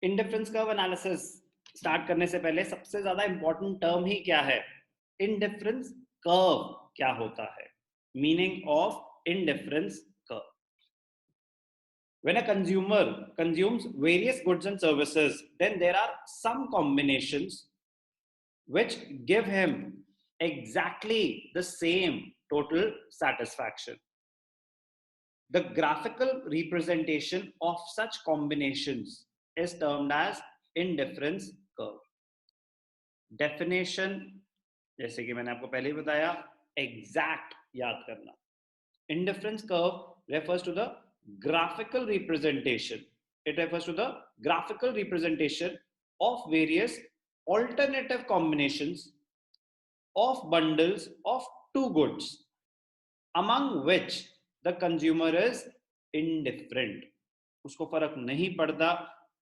Indifference curve analysis start करने से पहले सबसे ज्यादा इंपॉर्टेंट टर्म ही क्या है? इंडिफरेंस कर्व क्या होता है? Meaning of indifference curve. When a consumer consumes various goods and services, then there are some combinations which give him exactly the same total satisfaction. The graphical representation of such combinations is termed as indifference curve. Definition, जैसे कि मैंने आपको पहले ही बताया, exact याद करना. Indifference curve refers to the graphical representation. It refers to the graphical representation of various alternative combinations of bundles of two goods among which the consumer is indifferent. उसको फर्क नहीं पड़ता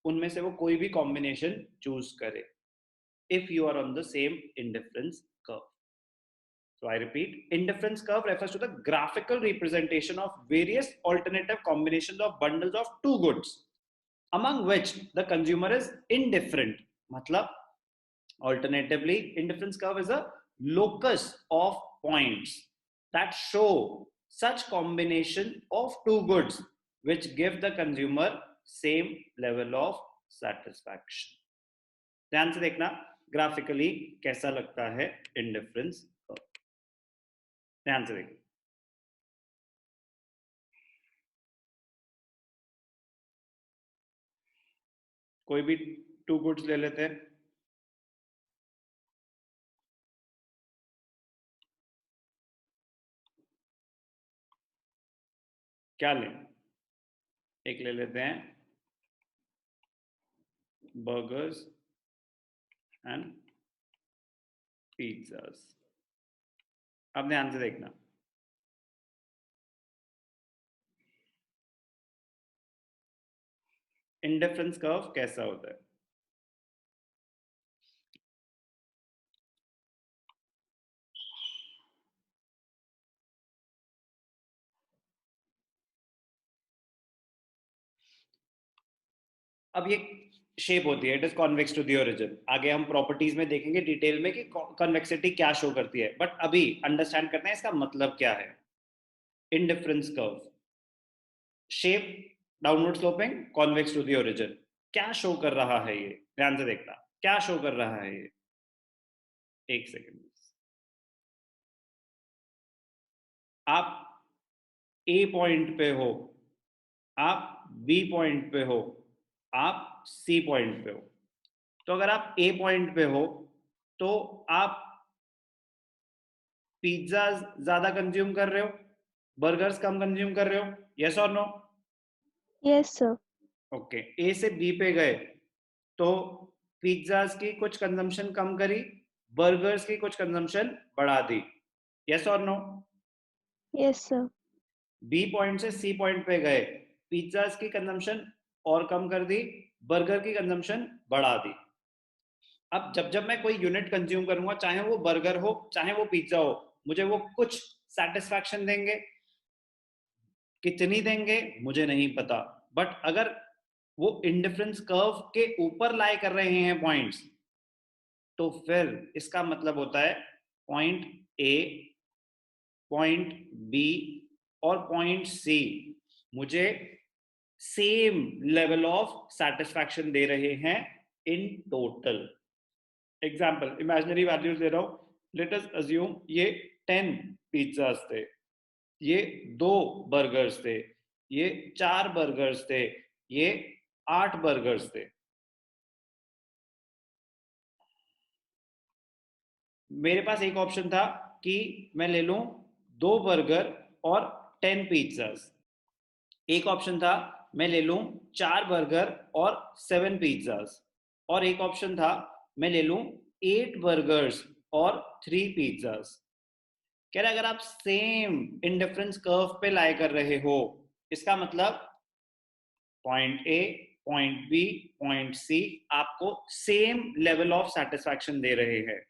उनमें से वो कोई भी कॉम्बिनेशन चूज करे if you are on the same indifference curve. So I repeat, indifference curve refers to the graphical representation of various alternative combinations of bundles of two goods among which the consumer is indifferent. मतलब alternatively, indifference curve is a locus of points that show such combination of two goods which give the consumer same level of satisfaction. ध्यान से देखना graphically कैसा लगता है indifference curve. ध्यान से देखना. कोई भी टू गुड्स ले लेते हैं. क्या लें? एक ले लेते हैं बर्गर्स एंड पिज्जास. अब ध्यान से देखना. इंडिफरेंस कर्व कैसा होता है? अब ये शेप होती है, it is convex to the origin. आगे हम प्रॉपर्टीज में देखेंगे डिटेल में कि कॉन्वेक्सिटी क्या शो करती है, बट अभी अंडरस्टैंड करते हैं इसका मतलब क्या है. Indifference curve shape downward sloping, convex to the origin. क्या शो कर रहा है ये? ध्यान से देखना. क्या शो कर रहा है ये? एक सेकेंड. आप ए पॉइंट पे हो, आप बी पॉइंट पे हो, आप सी पॉइंट पे हो. तो अगर आप ए पॉइंट पे हो तो आप पिज्जा ज्यादा कंज्यूम कर रहे हो, बर्गर्स कम कंज्यूम कर रहे हो. यस और नो? Yes sir. ओके. ए से बी पे गए तो पिज्जाज की कुछ कंजम्पशन कम करी, बर्गर्स की कुछ कंजम्पशन बढ़ा दी. यस और no? Yes sir. B point से सी पॉइंट पे गए, पिज्जाज की कंजम्पशन और कम कर दी, बर्गर की कंजम्पशन बढ़ा दी. अब जब जब मैं कोई यूनिट कंज्यूम करूंगा, चाहे वो बर्गर हो चाहे वो पिज्जा हो, मुझे वो कुछ सेटिस्फैक्शन देंगे. कितनी देंगे मुझे नहीं पता, बट अगर वो इंडिफरेंस कर्व के ऊपर लाई कर रहे हैं पॉइंट्स, तो फिर इसका मतलब होता है पॉइंट ए, पॉइंट बी और पॉइंट सी मुझे सेम लेवल ऑफ सेटिस्फैक्शन दे रहे हैं in total. Example, imaginary values दे रहा हूं. लेट अस अज्यूम ये 10 पिज्जास थे, ये 2 बर्गर्स थे, ये 4 बर्गर्स थे, ये 8 बर्गर्स थे. मेरे पास एक ऑप्शन था कि मैं ले लूं 2 बर्गर और 10 पिज्जास. एक ऑप्शन था मैं ले लूं 4 बर्गर और 7 पिज्जास. और एक ऑप्शन था मैं ले लूं 8 बर्गर्स और 3 पिज्जास. कह रहा अगर आप सेम इंडिफरेंस कर्व पे लाई कर रहे हो, इसका मतलब point A, point B, point C आपको सेम लेवल ऑफ सेटिस्फैक्शन दे रहे हैं.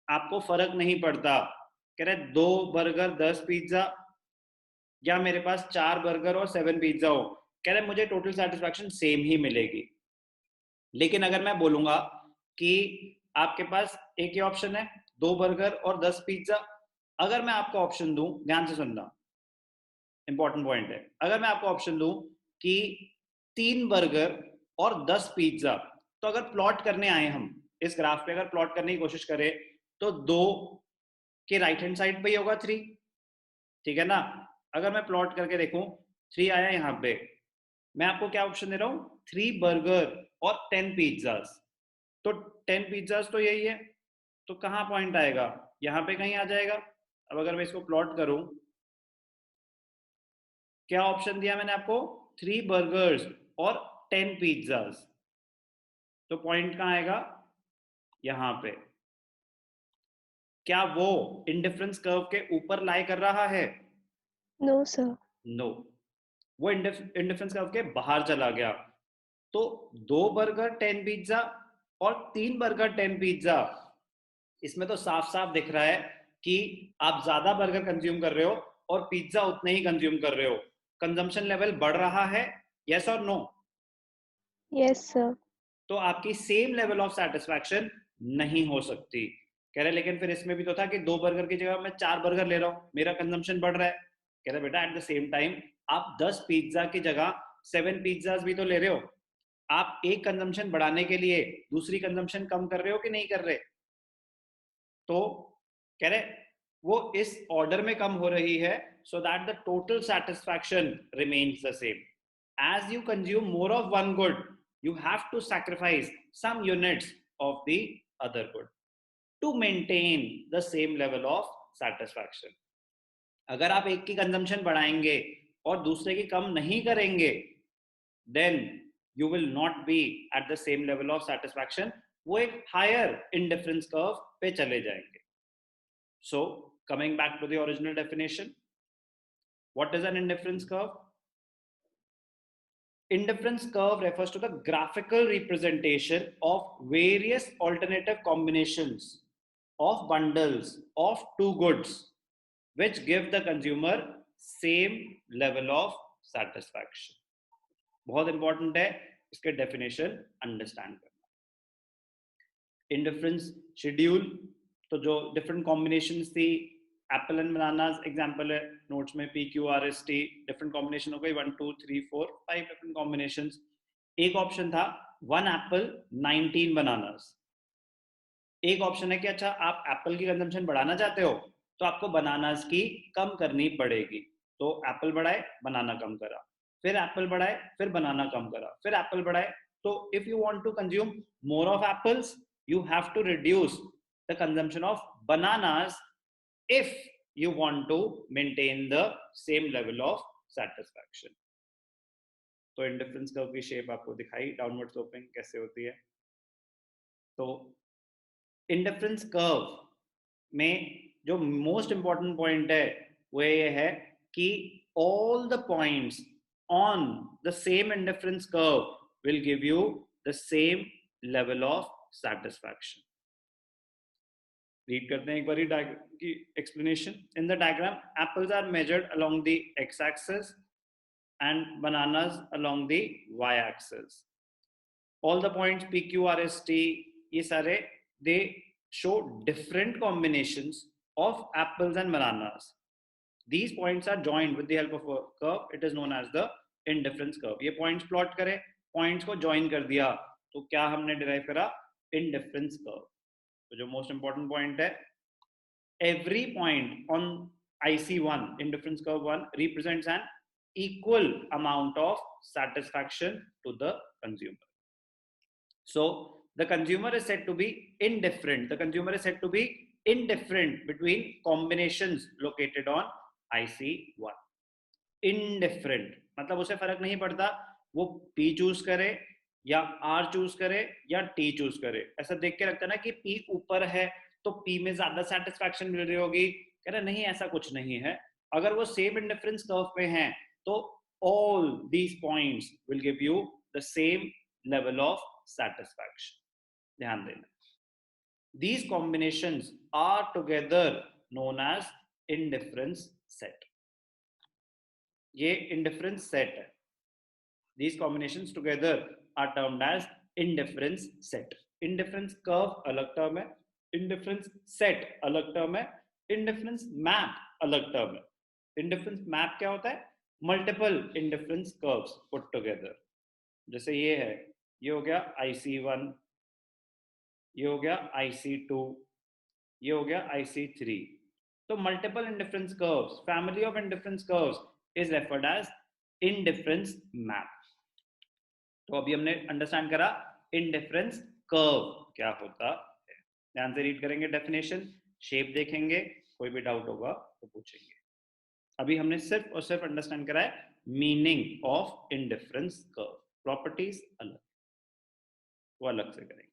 आपको फर्क नहीं पड़ता कह रहे 2 बर्गर 10 पिज्जा, या मेरे पास 4 बर्गर और 7 पिज्जा हो, कह रहे मुझे टोटल सेटिस्फैक्शन सेम ही मिलेगी। लेकिन अगर मैं बोलूंगा कि आपके पास एक ही ऑप्शन है 2 बर्गर और 10 पिज्जा, अगर मैं आपको ऑप्शन दूं, ध्यान से सुनना, इंपॉर्टेंट पॉइंट है, अगर मैं आपको ऑप्शन दूं कि 3 बर्गर और 10 पिज्जा, तो अगर प्लॉट करने आए हम इस ग्राफ पे, अगर प्लॉट करने की कोशिश करें तो 2 के राइट हैंड साइड पे ही होगा 3, ठीक है ना। अगर मैं प्लॉट करके देखूं 3 आया यहाँ पे, मैं आपको क्या ऑप्शन दे रहा हूँ, 3 बर्गर और 10 पिज्जाज, तो 10 पिज्जाज तो यही है, तो कहाँ पॉइंट आएगा, यहाँ पे कहीं आ जाएगा। अब अगर मैं इसको प्लॉट करूं, क्या ऑप्शन दिया मैंने आपको, 3 बर्गर्स और 10 पिज्जाज, तो पॉइंट कहाँ आएगा, यहाँ पे। क्या वो इंडिफरेंस कर्व के ऊपर लाई कर रहा है, No, sir. नो, वो इंडिफरेंस कर्व के बाहर चला गया। तो 2 बर्गर 10 पिज्जा और 3 बर्गर 10 पिज्जा, इसमें तो साफ साफ दिख रहा है कि आप ज्यादा बर्गर कंज्यूम कर रहे हो और पिज्जा उतने ही कंज्यूम कर रहे हो, कंजम्पशन लेवल बढ़ रहा है, यस और नो। Yes, sir. तो आपकी सेम लेवल ऑफ सेटिस्फैक्शन नहीं हो सकती। कह रहे लेकिन फिर इसमें भी तो था कि 2 बर्गर की जगह मैं 4 बर्गर ले रहा हूँ, मेरा कंजम्पशन बढ़ रहा है। कह रहे बेटा एट द सेम टाइम आप 10 पिज्जा की जगह 7 पिज्जाज भी तो ले रहे हो, आप एक कंजम्पशन बढ़ाने के लिए दूसरी कंजम्पशन कम कर रहे हो कि नहीं कर रहे। तो कह रहे वो इस ऑर्डर में कम हो रही है, so that the total satisfaction remains the same. As you consume more of one good, you have to sacrifice some units of the other good to maintain the same level of satisfaction. अगर आप एक की consumption बढ़ाएंगे और दूसरे की कम नहीं करेंगे, then you will not be at the same level of satisfaction, वो एक higher indifference curve पे चले जाएंगे। So coming back to the original definition, what is an indifference curve? Indifference curve refers to the graphical representation of various alternative combinations of bundles of two goods which give the consumer same level of satisfaction. बहुत important है इसके definition understand करना। Indifference schedule, तो जो different combinations थी, Apple and bananas example है notes में, P Q R S T, different combination हो गई 1 2 3 4 5 डिफरेंट कॉम्बिनेशंस। एक ऑप्शन था 1 एप्पल 19 बनानास। एक ऑप्शन है कि अच्छा आप एप्पल की कंजम्पशन बढ़ाना चाहते हो तो आपको बनानास की कम करनी पड़ेगी, तो एप्पल बढ़ाए बनाना कम करा, फिर एप्पल बढ़ाए फिर बनाना कम करा, फिर एप्पल बढ़ाए। तो if you want to consume more of apples, you have to reduce the consumption of bananas if you want to maintain the same level of satisfaction. तो इंडिफरेंस कर्व की शेप आपको दिखाई डाउनवर्ड स्लोपिंग कैसे होती है। तो indifference curve में जो मोस्ट इंपॉर्टेंट पॉइंट है वो ये है कि all the points on the same indifference curve will give you the same level of satisfaction. Read करते हैं एक बारी डायग्राम की explanation. In the diagram apples are measured along the X axis and bananas along the Y axis. All the points P Q R S T, ये सारे they show different combinations of apples and bananas. These points are joined with the help of a curve. It is known as the indifference curve. ये points plot करें, points को join कर दिया, तो क्या हमने derive करा, indifference curve। तो जो most important point है, every point on IC1 indifference curve 1 represents an equal amount of satisfaction to the consumer. So the consumer is said to be indifferent. The consumer is said to be indifferent between combinations located on IC1। indifferent मतलब उसे फर्क नहीं पड़ता वो P choose करे या R choose करे या T चूज करे। ऐसा देख के लगता है ना कि P ऊपर है तो P में ज्यादा सेटिस्फैक्शन मिल रही होगी, कह रहे नहीं ऐसा कुछ नहीं है। अगर वो सेम इंडिफरेंस कर्व पे हैं तो all these points will give you the same level of satisfaction। ध्यान देना, these combinations are together known as indifference set. ये indifference set है. These combinations together are termed as indifference set. Indifference curve अलग term है, indifference set अलग term है, indifference map अलग term है. Indifference map क्या होता है? Multiple indifference curves put together. जैसे ये है, ये हो गया IC1, ये हो गया IC2, ये हो गया IC3. तो multiple indifference curves, family of indifference curves is referred as indifference map. तो अभी हमने अंडरस्टैंड करा इंडिफरेंस कर्व क्या होता है. ध्यान से रीड करेंगे डेफिनेशन, शेप देखेंगे, कोई भी डाउट होगा तो पूछेंगे. अभी हमने सिर्फ और सिर्फ अंडरस्टैंड करा है meaning of indifference curve. Properties अलग, वो अलग से करेंगे.